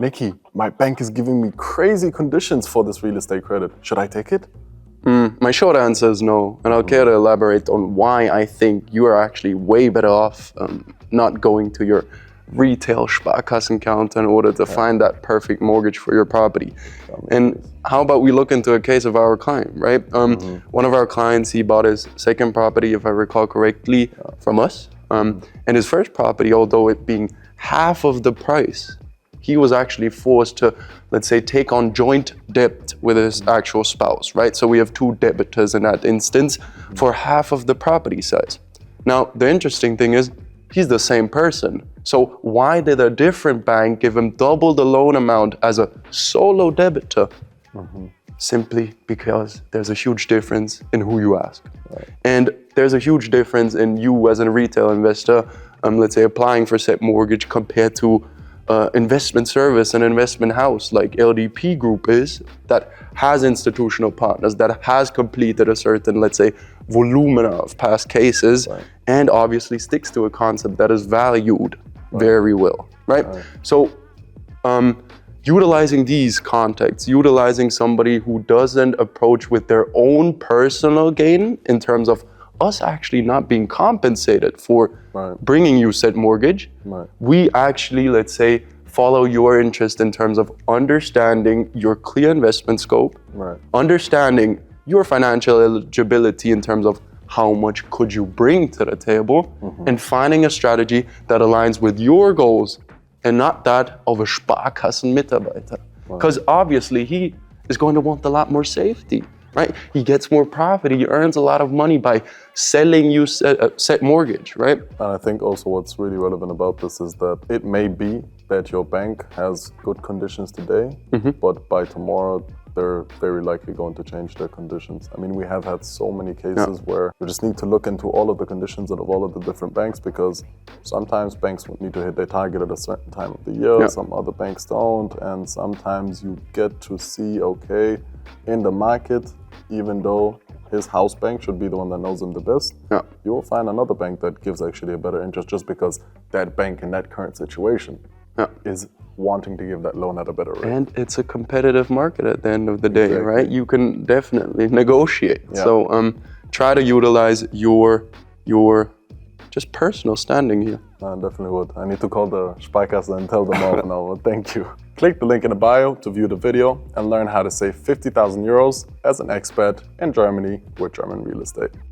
Nikki, my bank is giving me crazy conditions for this real estate credit. Should I take it? My short answer is no, and I'll care to elaborate on why I think you are actually way better off not going to your retail Sparkasse account in order to find that perfect mortgage for your property. And how about we look into a case of our client, right? One of our clients, he bought his second property, if I recall correctly, from us. And his first property, although it being half of the price, he was actually forced to, let's say, take on joint debt with his actual spouse, right? So we have two debitors in that instance for half of the property size. Now, the interesting thing is, he's the same person. So why did a different bank give him double the loan amount as a solo debitor? Simply because there's a huge difference in who you ask. And there's a huge difference in you as a retail investor, let's say, applying for said mortgage compared to investment service and investment house like LDPGroup is, that has institutional partners, that has completed a certain, let's say, volumina of past cases, and obviously sticks to a concept that is valued very well, right? So utilizing these contacts, utilizing somebody who doesn't approach with their own personal gain in terms of us actually not being compensated for bringing you said mortgage, we actually, let's say, follow your interest in terms of understanding your clear investment scope, understanding your financial eligibility in terms of how much could you bring to the table, and finding a strategy that aligns with your goals and not that of a Sparkassen-Mitarbeiter. Because obviously he is going to want a lot more safety. Right? He gets more profit, he earns a lot of money by selling you set mortgage, right? And I think also what's really relevant about this is that it may be that your bank has good conditions today, but by tomorrow they're very likely going to change their conditions. I mean, we have had so many cases where you just need to look into all of the conditions of all of the different banks, because sometimes banks need to hit their target at a certain time of the year, some other banks don't, and sometimes you get to see, okay, in the market, even though his house bank should be the one that knows him the best, you will find another bank that gives actually a better interest just because that bank in that current situation is wanting to give that loan at a better rate. And it's a competitive market at the end of the day, right? You can definitely negotiate. So try to utilize your just personal standing here. I definitely would. I need to call the Sparkasse and tell them off now, but thank you. Click the link in the bio to view the video and learn how to save 50,000 euros as an expat in Germany with German real estate.